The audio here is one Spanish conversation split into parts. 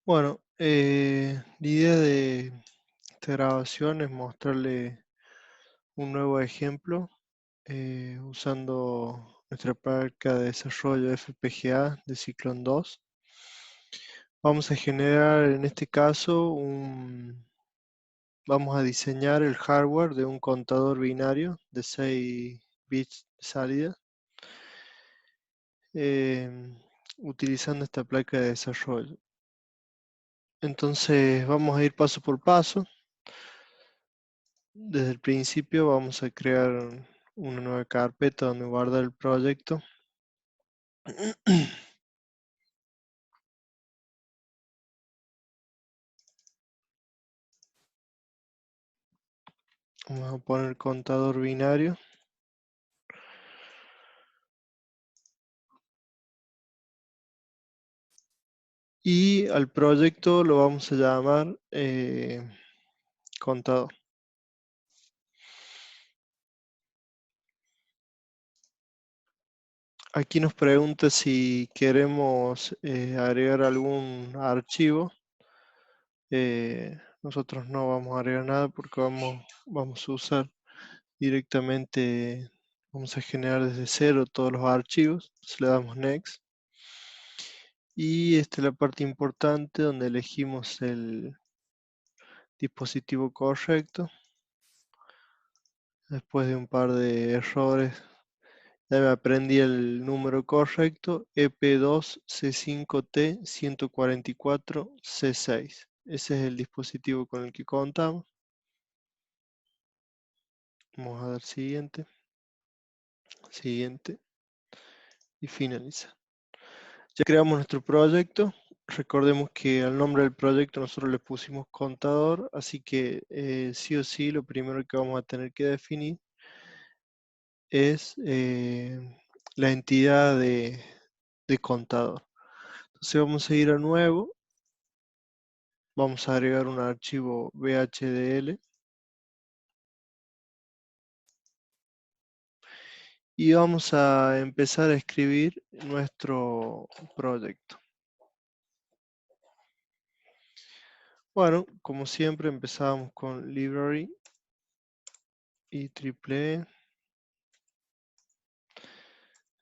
Bueno, la idea de esta grabación es mostrarle un nuevo ejemplo usando nuestra práctica de desarrollo FPGA de Ciclón 2. Vamos a generar en este caso vamos a diseñar el hardware de un contador binario de 6 bits de salida utilizando esta placa de desarrollo. Entonces vamos a ir paso por paso. Desde el principio vamos a crear una nueva carpeta donde guardar el proyecto. Vamos a poner contador binario. Y al proyecto lo vamos a llamar contador. Aquí nos pregunta si queremos agregar algún archivo. Nosotros no vamos a agregar nada porque vamos a usar directamente, vamos a generar desde cero todos los archivos. Entonces le damos Next. Y esta es la parte importante donde elegimos el dispositivo correcto. Después de un par de errores, ya me aprendí el número correcto, EP2C5T144C6. Ese es el dispositivo con el que contamos. Vamos a dar siguiente, siguiente y finalizar. Ya creamos nuestro proyecto. Recordemos que al nombre del proyecto nosotros le pusimos contador, así que sí o sí lo primero que vamos a tener que definir es la entidad de contador. Entonces vamos a ir a nuevo, vamos a agregar un archivo VHDL y vamos a empezar a escribir nuestro proyecto. Bueno, como siempre empezamos con library y triple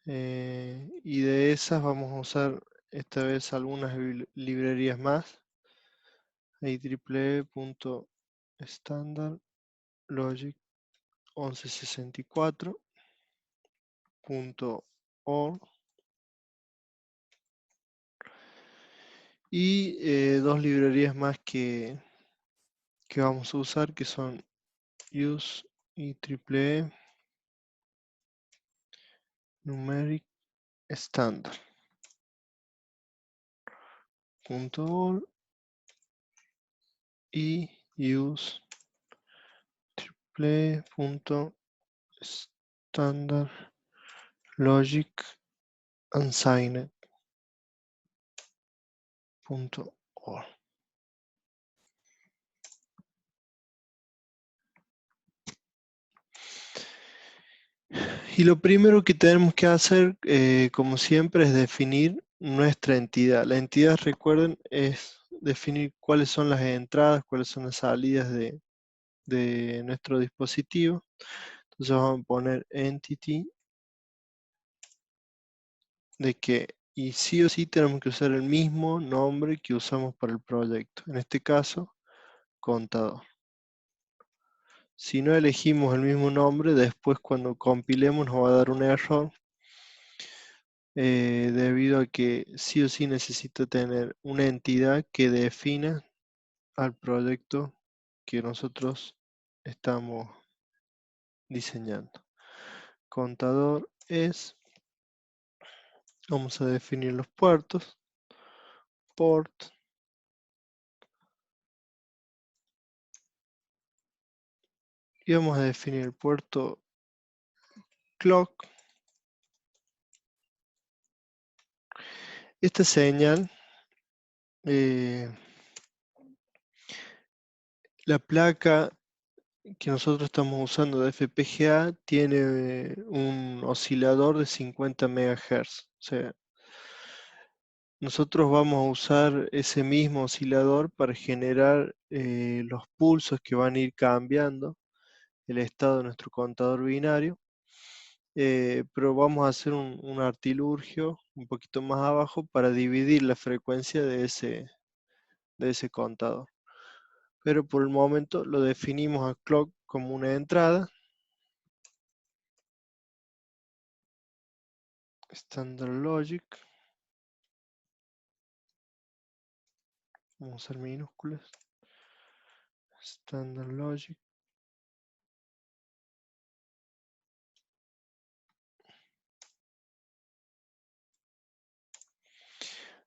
y de esas vamos a usar esta vez algunas librerías más. IEEE.standard logic 1164.org y dos librerías más que vamos a usar, que son use IEEE numeric standard.org y use IEEE.standard logic unsigned.org. Y lo primero que tenemos que hacer, como siempre, es definir nuestra entidad. La entidad, recuerden, es definir cuáles son las entradas, cuáles son las salidas de nuestro dispositivo. Entonces vamos a poner entity de que, y sí o sí tenemos que usar el mismo nombre que usamos para el proyecto. En este caso, contador. Si no elegimos el mismo nombre, después cuando compilemos nos va a dar un error debido a que sí o sí necesita tener una entidad que defina al proyecto que nosotros estamos diseñando. Contador es, vamos a definir los puertos, port, y vamos a definir el puerto clock. Esta señal, la placa que nosotros estamos usando de FPGA tiene un oscilador de 50 MHz. O sea, nosotros vamos a usar ese mismo oscilador para generar los pulsos que van a ir cambiando el estado de nuestro contador binario. Pero vamos a hacer un artilugio un poquito más abajo para dividir la frecuencia de ese contador. Pero por el momento lo definimos a clock como una entrada. Standard Logic. Vamos a usar minúsculas. Standard Logic.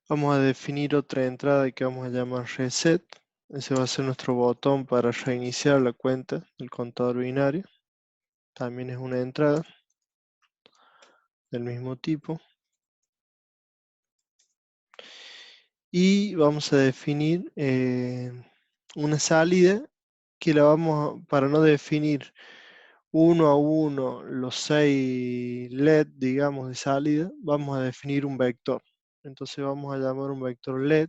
Vamos a definir otra entrada que vamos a llamar reset. Ese va a ser nuestro botón para reiniciar la cuenta del contador binario. También es una entrada del mismo tipo. Y vamos a definir una salida que la vamos a, para no definir uno a uno los 6 LED, digamos, de salida, vamos a definir un vector. Entonces vamos a llamar un vector LED.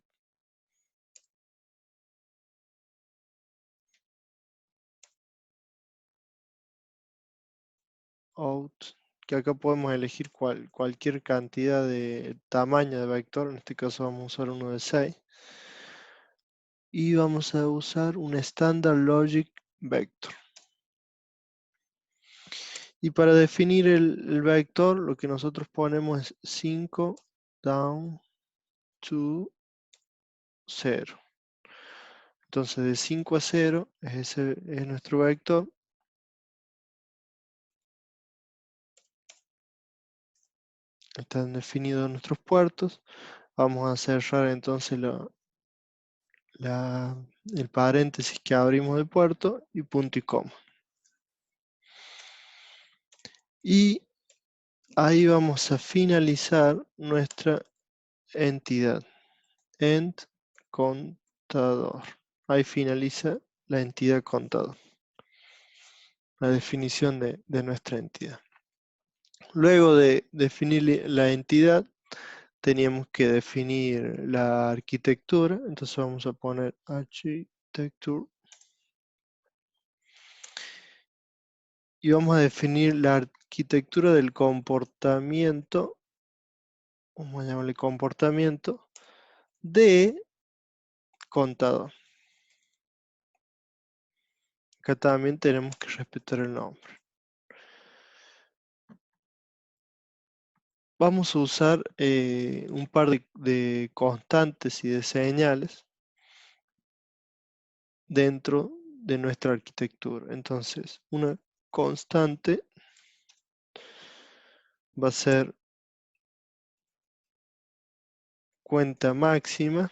Out, que acá podemos elegir cualquier cantidad de tamaño de vector, en este caso vamos a usar uno de 6. Y vamos a usar un Standard Logic Vector. Y para definir el vector, lo que nosotros ponemos es 5 down to 0. Entonces de 5 a 0 es nuestro vector. Están definidos nuestros puertos. Vamos a cerrar entonces el paréntesis que abrimos de puerto y punto y coma. Y ahí vamos a finalizar nuestra entidad. End contador. Ahí finaliza la entidad contador. La definición de nuestra entidad. Luego de definir la entidad, teníamos que definir la arquitectura. Entonces vamos a poner architecture. Y vamos a definir la arquitectura del comportamiento. Vamos a llamarle comportamiento de contador. Acá también tenemos que respetar el nombre. Vamos a usar un par de constantes y de señales dentro de nuestra arquitectura. Entonces, una constante va a ser cuenta máxima,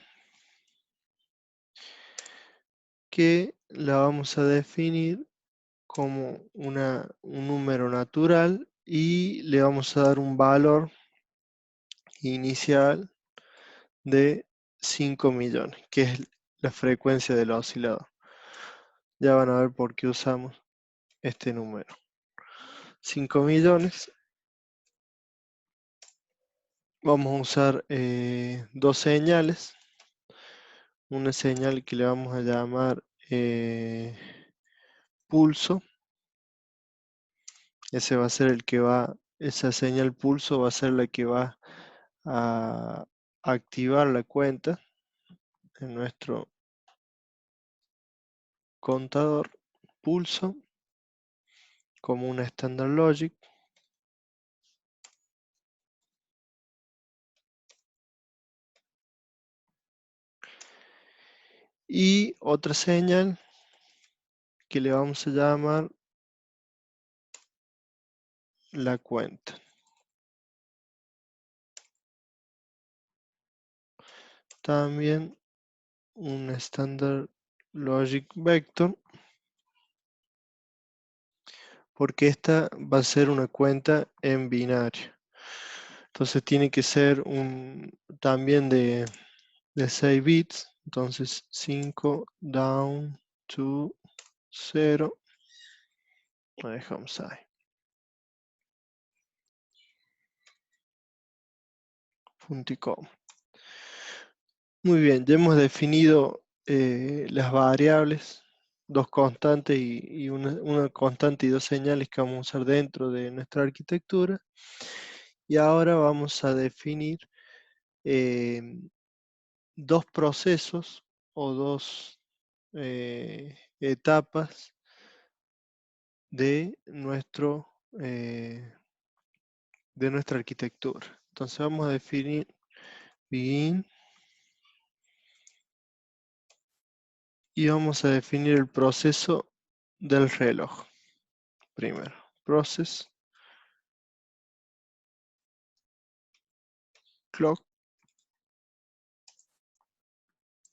que la vamos a definir como un número natural y le vamos a dar un valor inicial de 5 millones, que es la frecuencia del oscilador. Ya van a ver por qué usamos este número. 5 millones. Vamos a usar dos señales. Una señal que le vamos a llamar pulso. Ese va a ser el que va, esa señal pulso va a ser la que va a activar la cuenta en nuestro contador pulso como una Standard Logic. Y otra señal que le vamos a llamar la cuenta. También un Standard Logic Vector, porque esta va a ser una cuenta en binario. Entonces tiene que ser también de 6 bits. Entonces 5 down to 0. Lo dejamos ahí. Punto y coma. Muy bien, ya hemos definido las variables, dos constantes y una constante y dos señales que vamos a usar dentro de nuestra arquitectura. Y ahora vamos a definir eh, dos procesos o dos etapas de de nuestra arquitectura. Entonces vamos a definir begin y vamos a definir el proceso del reloj. Primero, process clock.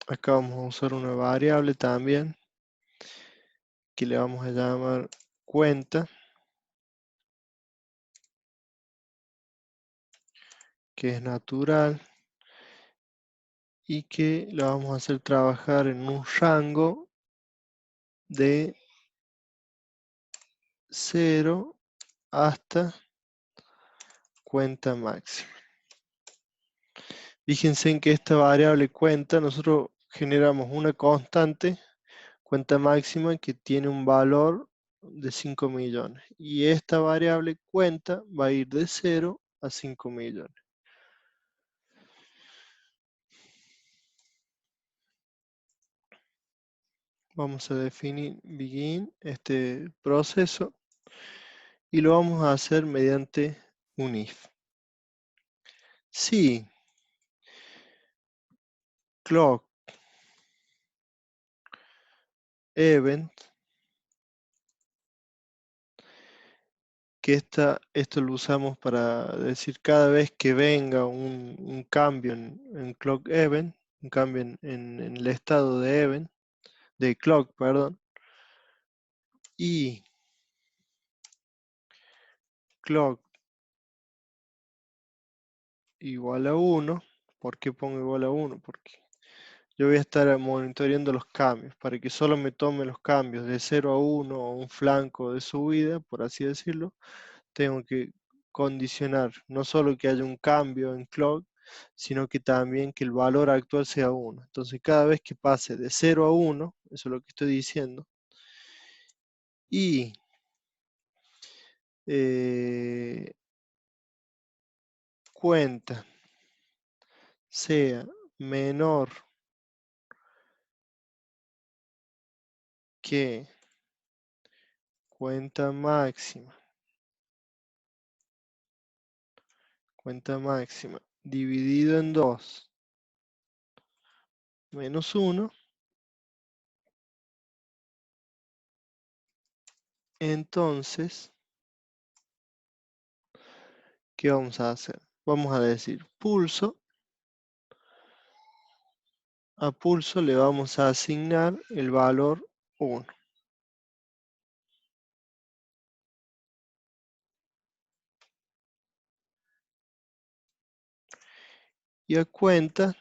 Acá vamos a usar una variable también que le vamos a llamar cuenta, que es natural y que la vamos a hacer trabajar en un rango de 0 hasta cuenta máxima. Fíjense en que esta variable cuenta, nosotros generamos una constante, cuenta máxima, que tiene un valor de 5 millones. Y esta variable cuenta va a ir de 0 a 5 millones. Vamos a definir begin, este proceso, y lo vamos a hacer mediante un if. Si clock event, que esto lo usamos para decir cada vez que venga un cambio en clock event, un cambio en el estado de event, de clock, perdón, y clock igual a 1. ¿Por qué pongo igual a 1? Porque yo voy a estar monitoreando los cambios, para que solo me tome los cambios de 0 a 1 o un flanco de subida, por así decirlo. Tengo que condicionar no solo que haya un cambio en clock, sino que también que el valor actual sea 1. Entonces cada vez que pase de 0 a 1, eso es lo que estoy diciendo, y eh, cuenta sea menor que cuenta máxima dividido en 2 menos 1, entonces, ¿qué vamos a hacer? Vamos a decir pulso, a pulso le vamos a asignar el valor 1. Y a cuenta,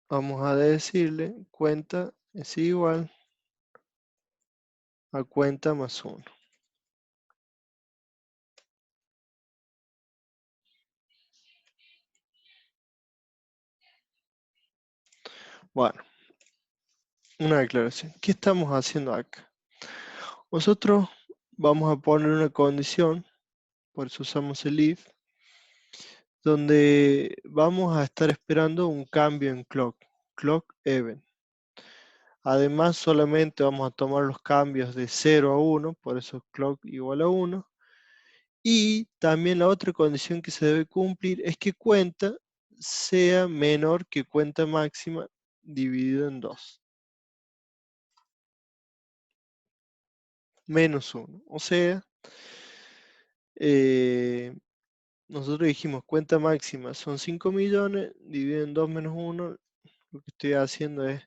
vamos a decirle cuenta es igual a cuenta más 1. Bueno, una declaración. ¿Qué estamos haciendo acá? Nosotros vamos a poner una condición, por eso usamos el if, donde vamos a estar esperando un cambio en clock event. Además, solamente vamos a tomar los cambios de 0 a 1, por eso clock igual a 1. Y también la otra condición que se debe cumplir es que cuenta sea menor que cuenta máxima dividido en 2. Menos 1. O sea, eh, nosotros dijimos cuenta máxima son 5 millones, dividido en 2 menos 1. Lo que estoy haciendo es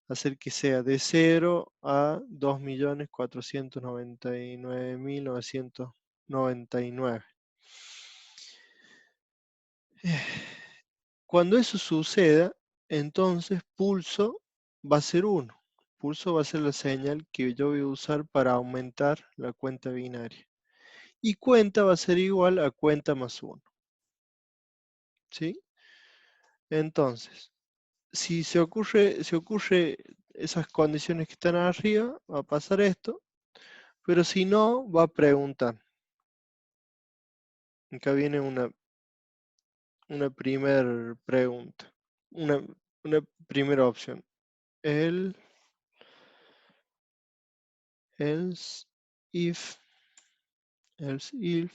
hacer que sea de 0 a 2.499.999. Cuando eso suceda, entonces pulso va a ser 1. Pulso va a ser la señal que yo voy a usar para aumentar la cuenta binaria. Y cuenta va a ser igual a cuenta más 1. ¿Sí? Entonces, si se ocurre esas condiciones que están arriba, va a pasar esto, pero si no, va a preguntar. Acá viene una primera pregunta, una, una primera opción. Else if, else if,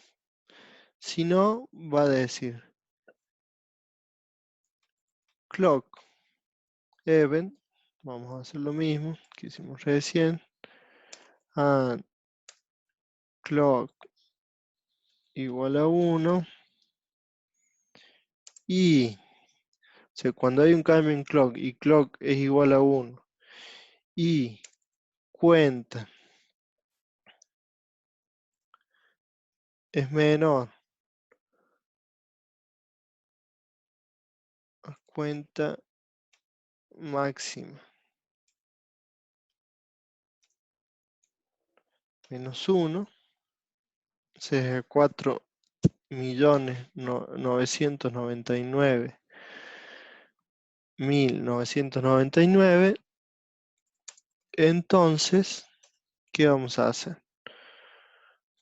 si no, va a decir clock event, vamos a hacer lo mismo que hicimos recién, and clock igual a 1, y o sea, cuando hay un cambio en clock y clock es igual a 1 y cuenta es menor a cuenta máxima menos 1, o sea, 4.999.999, entonces, ¿qué vamos a hacer?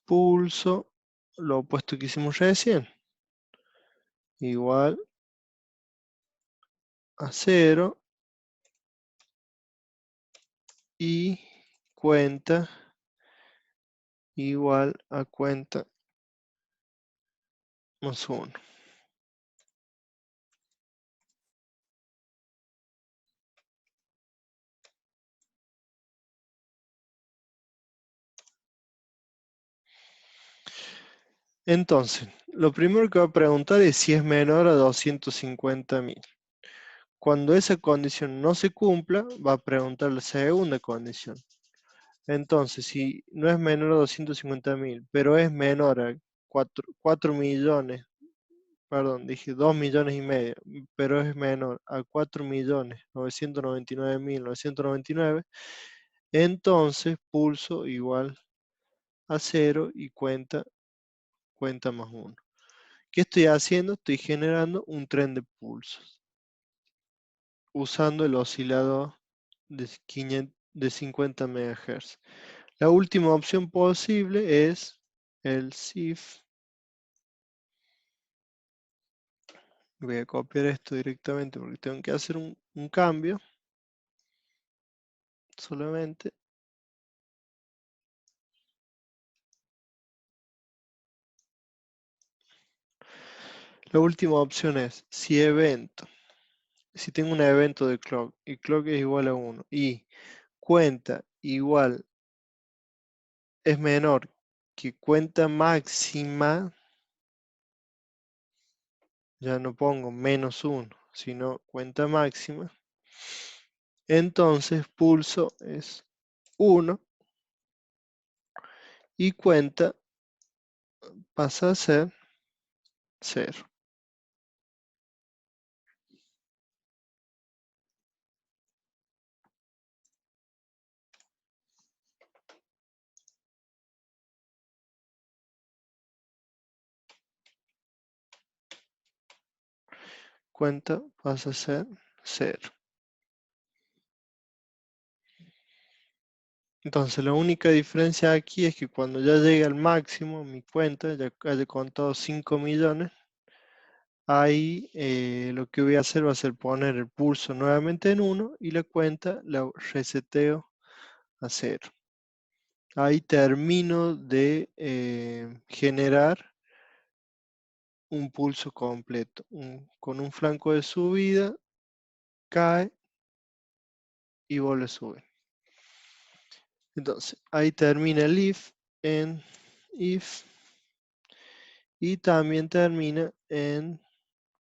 Pulso, lo opuesto que hicimos recién, igual a 0 y cuenta igual a cuenta más 1. Entonces, lo primero que va a preguntar es si es menor a 250.000. Cuando esa condición no se cumpla, va a preguntar la segunda condición. Entonces, si no es menor a 250.000, pero es menor a 4 millones, perdón, dije 2.500.000, pero es menor a 4.999.999, entonces pulso igual a 0 y cuenta más 1. ¿Qué estoy haciendo? Estoy generando un tren de pulsos usando el oscilador de 50 MHz. La última opción posible es el SIF. Voy a copiar esto directamente porque tengo que hacer un cambio solamente. La última opción es si evento. Si tengo un evento de clock y clock es igual a 1 y cuenta igual es menor que cuenta máxima, ya no pongo menos 1, sino cuenta máxima, entonces pulso es 1 y cuenta pasa a ser 0. Cuenta pasa a ser 0. Entonces la única diferencia aquí es que cuando ya llegue al máximo, mi cuenta, ya haya contado 5 millones, ahí lo que voy a hacer va a ser poner el pulso nuevamente en 1 y la cuenta la reseteo a 0. Ahí termino de generar un pulso completo. Con un flanco de subida, cae y vuelve a subir. Entonces, ahí termina el if en if y también termina en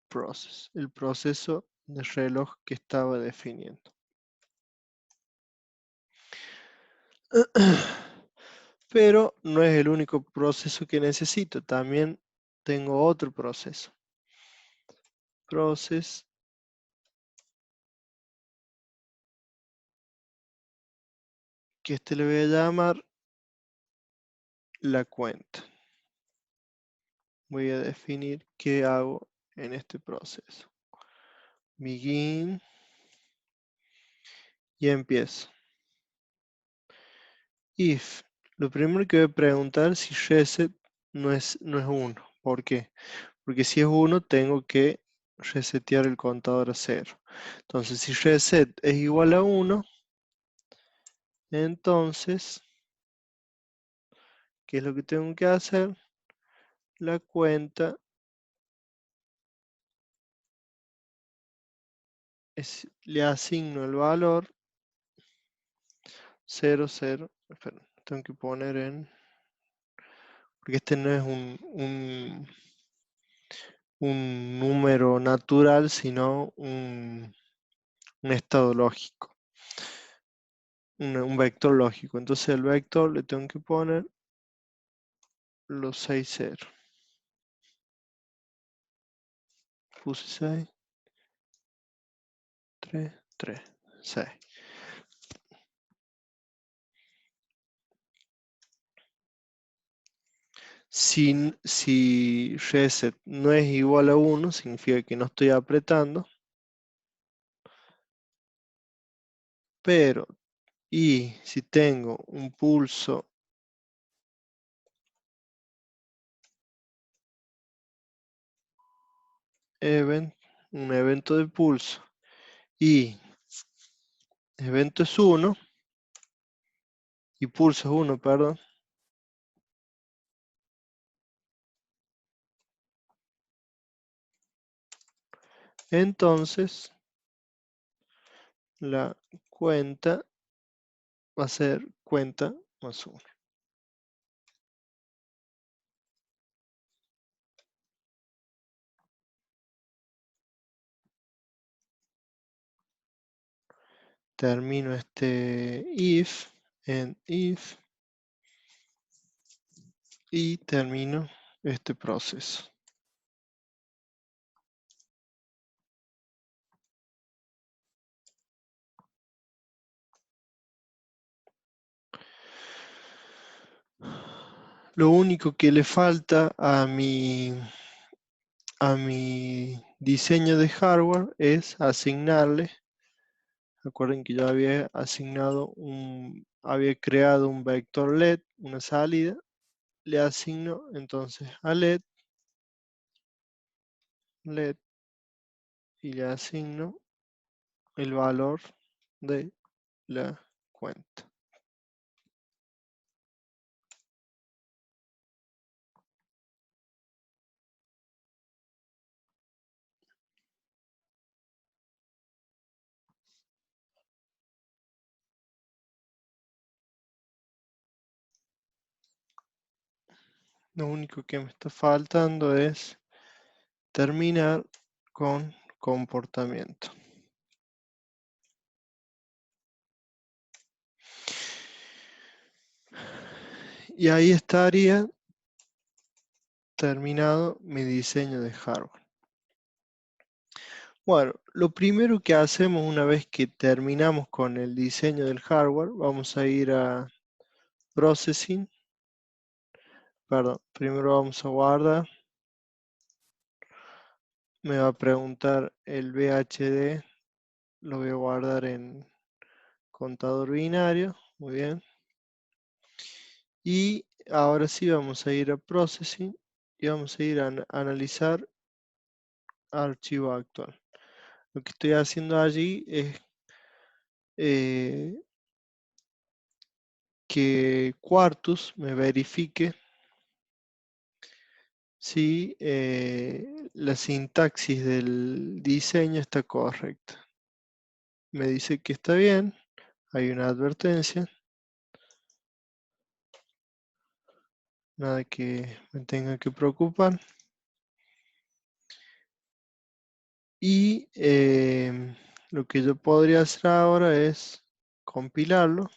process, el proceso de reloj que estaba definiendo. Pero no es el único proceso que necesito, también tengo otro proceso. Process que este le voy a llamar la cuenta. Voy a definir qué hago en este proceso. Begin Y empiezo. If. Lo primero que voy a preguntar si reset no es 1. ¿Por qué? Porque si es 1 tengo que resetear el contador a 0. Entonces si reset es igual a 1, entonces, ¿qué es lo que tengo que hacer? La cuenta le asigno el valor 0, 0. Espera, tengo que poner en... Porque este no es un número natural, sino un estado lógico, un vector lógico. Entonces el vector le tengo que poner los 6 ceros. Puse 6, 3, 3, 6. Si reset no es igual a 1, significa que no estoy apretando. Pero, y si tengo un pulso event, un evento de pulso, y evento es 1, y pulso es 1, perdón, entonces la cuenta va a ser cuenta más 1. Termino este if en if y termino este proceso. Lo único que le falta a mi diseño de hardware es asignarle. Recuerden que yo había creado un vector LED, una salida. Le asigno entonces a LED y le asigno el valor de la cuenta. Lo único que me está faltando es terminar con comportamiento. Y ahí estaría terminado mi diseño de hardware. Bueno, lo primero que hacemos una vez que terminamos con el diseño del hardware, vamos a ir a Processing. Perdón, primero vamos a guardar. Me va a preguntar el VHD, lo voy a guardar en contador binario, muy bien. Y ahora sí vamos a ir a Processing y vamos a ir a analizar archivo actual. Lo que estoy haciendo allí es que Quartus me verifique si la sintaxis del diseño está correcta. Me dice que está bien, hay una advertencia, nada que me tenga que preocupar. Y lo que yo podría hacer ahora es compilarlo.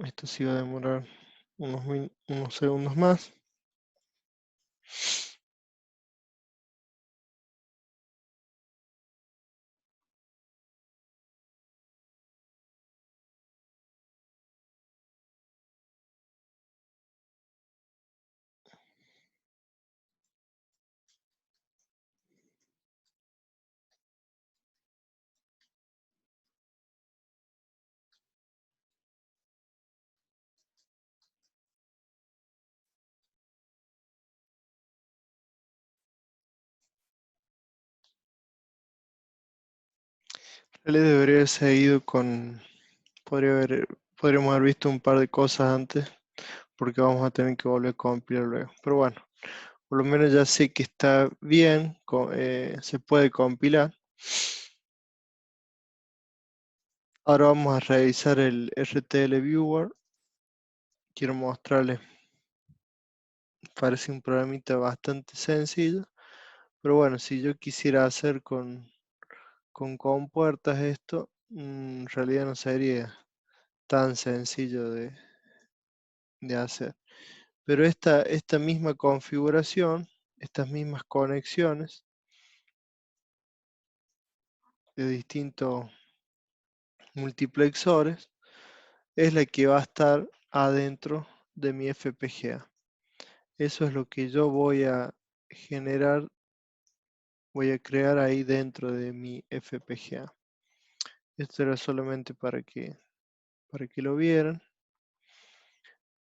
Esto sí va a demorar unos segundos más. Le debería haber seguido con... podríamos haber visto un par de cosas antes, porque vamos a tener que volver a compilar luego. Pero bueno, por lo menos ya sé que está bien, se puede compilar. Ahora vamos a revisar el RTL Viewer. Quiero mostrarles, parece un programita bastante sencillo, pero bueno, si yo quisiera hacer con compuertas esto, en realidad no sería tan sencillo de hacer. Pero esta misma configuración, estas mismas conexiones de distintos multiplexores, es la que va a estar adentro de mi FPGA. Eso es lo que yo voy a generar, voy a crear ahí dentro de mi FPGA. Esto era solamente para que lo vieran.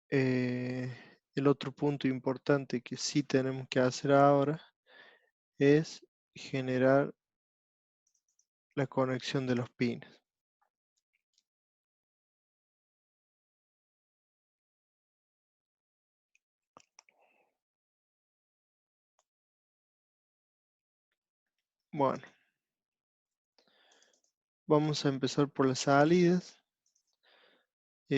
El otro punto importante que sí tenemos que hacer ahora es generar la conexión de los pines. Bueno, vamos a empezar por las salidas. Yo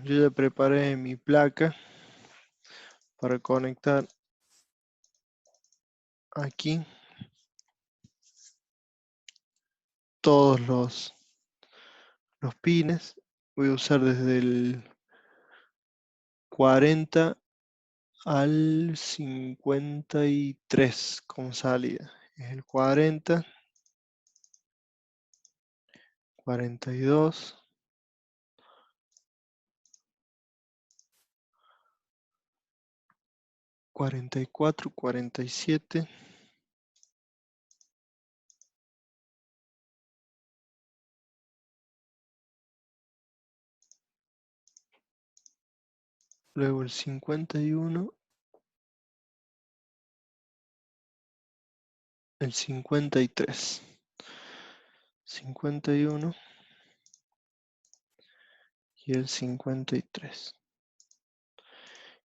ya preparé mi placa para conectar aquí todos los pines. Voy a usar desde el 40 al 53 como salida. Es el 40, 42, 44, 47, luego el 51, el 53, 51 y el 53.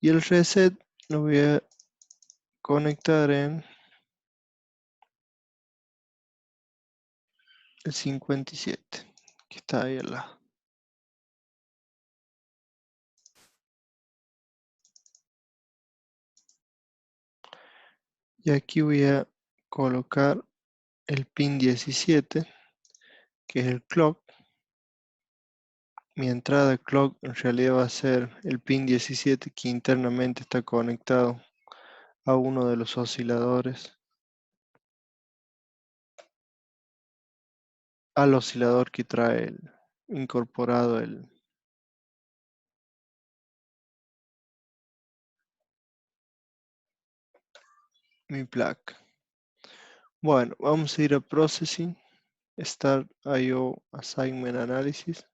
Y el reset lo voy a conectar en el 57, que está ahí al lado. Y aquí voy a colocar el pin 17, que es el clock. Mi entrada clock en realidad va a ser el pin 17 que internamente está conectado a uno de los osciladores, al oscilador que trae incorporado mi placa. Bueno, vamos a ir a Processing, Start I/O Assignment Analysis.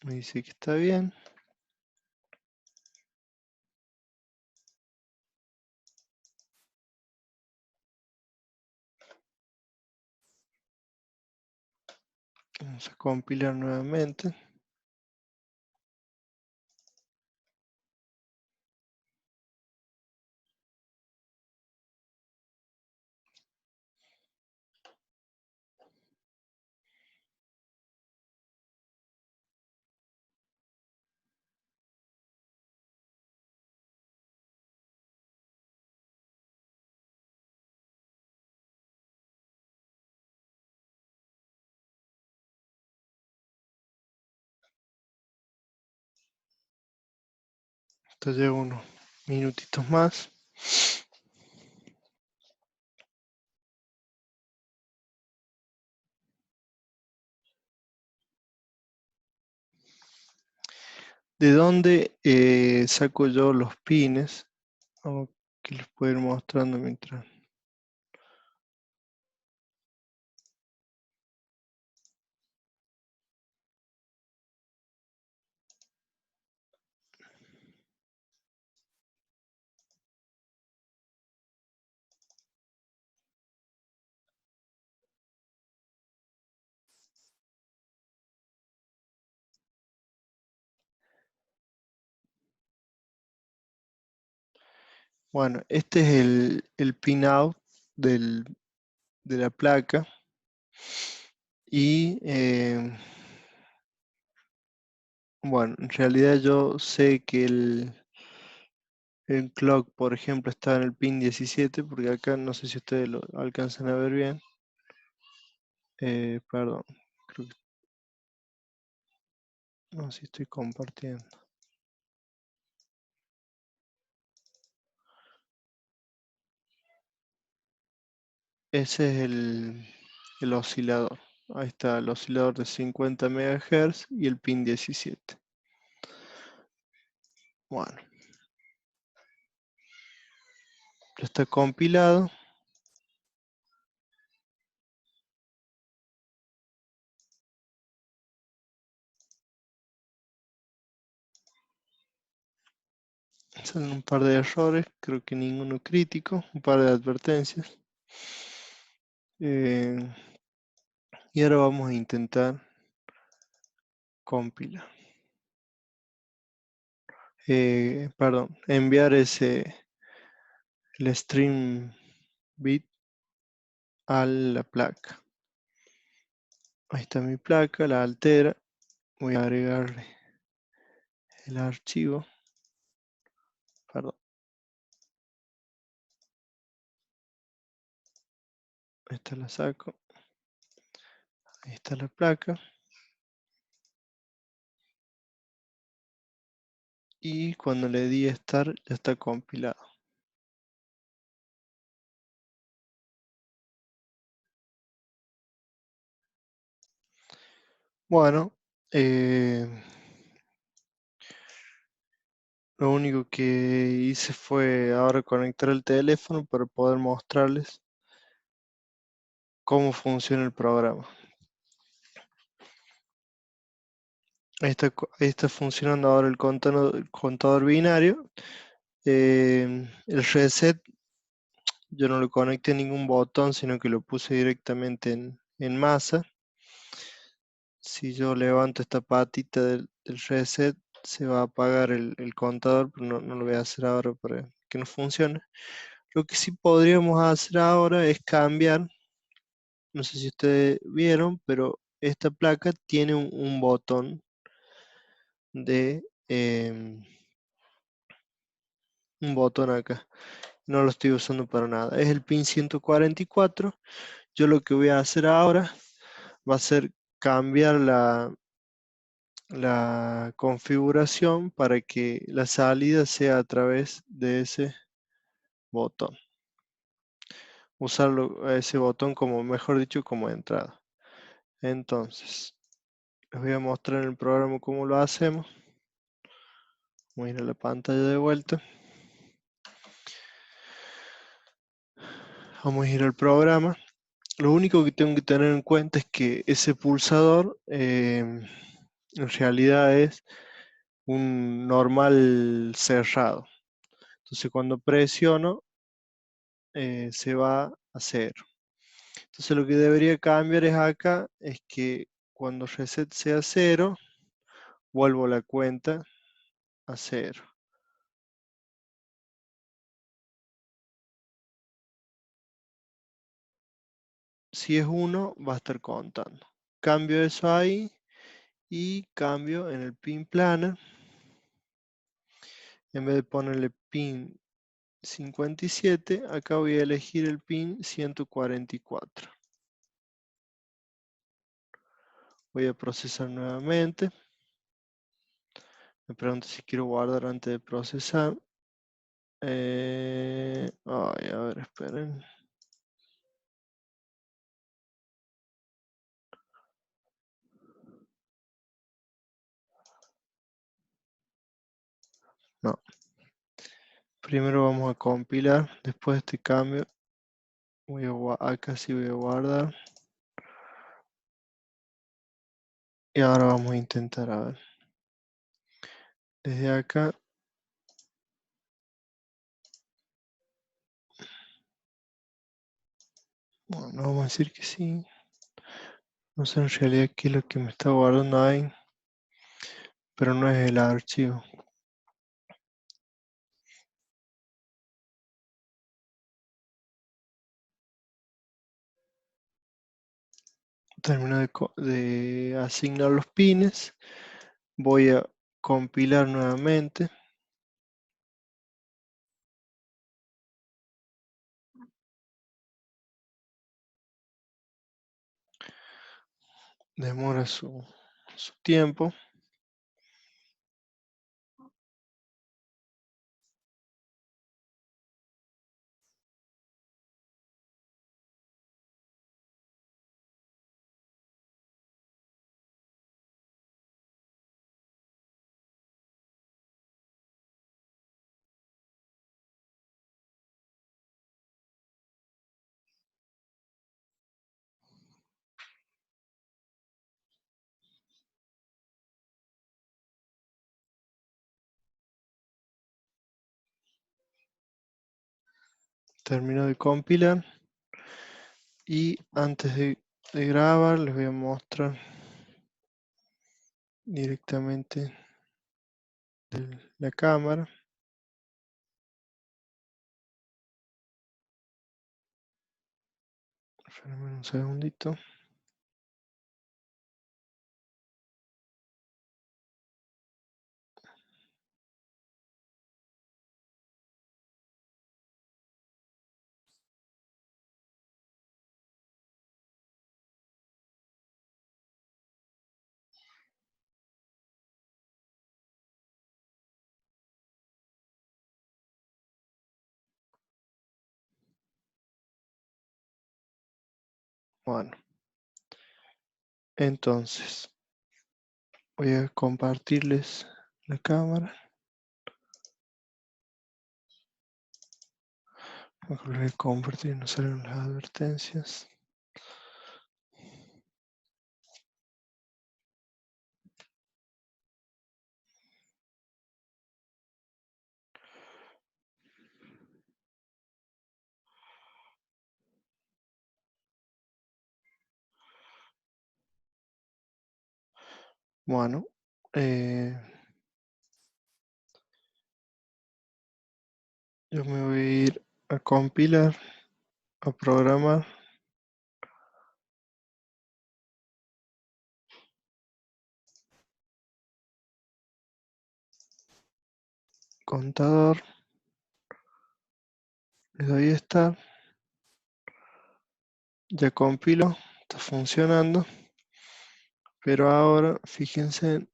Me dice que está bien. Vamos a compilar nuevamente. Esto lleva unos minutitos más. ¿De dónde saco yo los pines? Vamos, que les puedo ir mostrando mientras. Bueno, este es el pinout de la placa. Y bueno, en realidad yo sé que el clock, por ejemplo, está en el pin 17, porque acá no sé si ustedes lo alcanzan a ver bien. Perdón, creo que no, si estoy compartiendo. Ese es el oscilador. Ahí está el oscilador de 50 MHz y el pin 17. Bueno, ya está compilado. Salen un par de errores, creo que ninguno crítico, un par de advertencias. Eh, y ahora vamos a intentar compilar. Perdón, enviar el stream bit a la placa. Ahí está mi placa, la altera. Voy a agregarle el archivo. Perdón. Esta la saco. Ahí está la placa. Y cuando le di start ya está compilado. Bueno, lo único que hice fue ahora conectar el teléfono para poder mostrarles cómo funciona el programa. Ahí está funcionando ahora el contador binario. El reset yo no lo conecté a ningún botón, sino que lo puse directamente en masa. Si yo levanto esta patita del reset, se va a apagar el contador, pero no lo voy a hacer ahora para que no funcione. Lo que sí podríamos hacer ahora es cambiar, no sé si ustedes vieron, pero esta placa tiene un botón de un botón acá. No lo estoy usando para nada. Es el pin 144. Yo lo que voy a hacer ahora va a ser cambiar la configuración para que la salida sea a través de ese botón. Usarlo, ese botón como, mejor dicho, como entrada. Entonces, les voy a mostrar en el programa cómo lo hacemos. Voy a ir a la pantalla de vuelta. Vamos a ir al programa. Lo único que tengo que tener en cuenta es que ese pulsador en realidad es un normal cerrado. Entonces cuando presiono se va a cero. Entonces lo que debería cambiar es acá, es que cuando reset sea cero, vuelvo la cuenta a cero. Si es 1, va a estar contando. Cambio eso ahí y cambio en el pin planner. En vez de ponerle pin 57, acá voy a elegir el pin 144. Voy a procesar nuevamente. Me pregunto si quiero guardar antes de procesar. A ver, esperen. No. Primero vamos a compilar. Después de este cambio, acá sí voy a guardar. Y ahora vamos a intentar, a ver. Desde acá. Bueno, vamos a decir que sí. No sé en realidad qué es lo que me está guardando ahí. Pero no es el archivo. Termino de asignar los pines. Voy a compilar nuevamente. Demora su tiempo. Termino de compilar. Y antes de grabar les voy a mostrar directamente la cámara. Espérenme un segundito. Bueno, entonces voy a compartirles la cámara. Mejor les voy a compartir, no salen las advertencias. Bueno, yo me voy a ir a compilar, a programar. Contador. Le doy a Start. Ya compilo, está funcionando. Pero ahora fíjense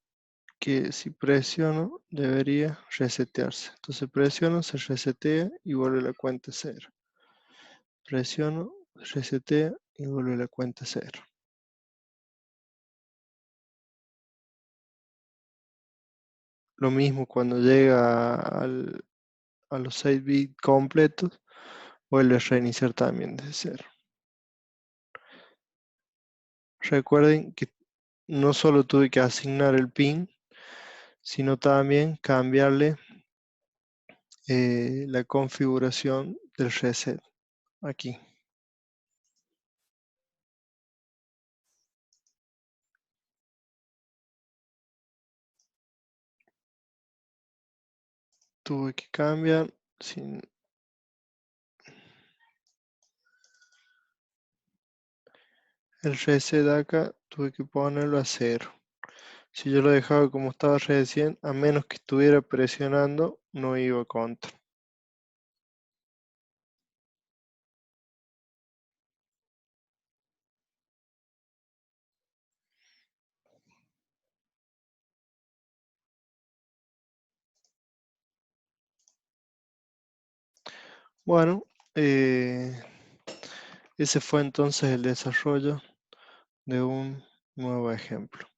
que si presiono debería resetearse. Entonces presiono, se resetea y vuelve la cuenta a cero. Presiono, resetea y vuelve la cuenta a cero. Lo mismo cuando llega a los 6 bits completos, vuelve a reiniciar también desde cero. Recuerden que no solo tuve que asignar el pin, sino también cambiarle la configuración del reset aquí. Tuve que cambiar sin el reset acá, tuve que ponerlo a cero. Si yo lo dejaba como estaba recién, a menos que estuviera presionando, no iba contra. Bueno, ese fue entonces el desarrollo de un nuevo ejemplo.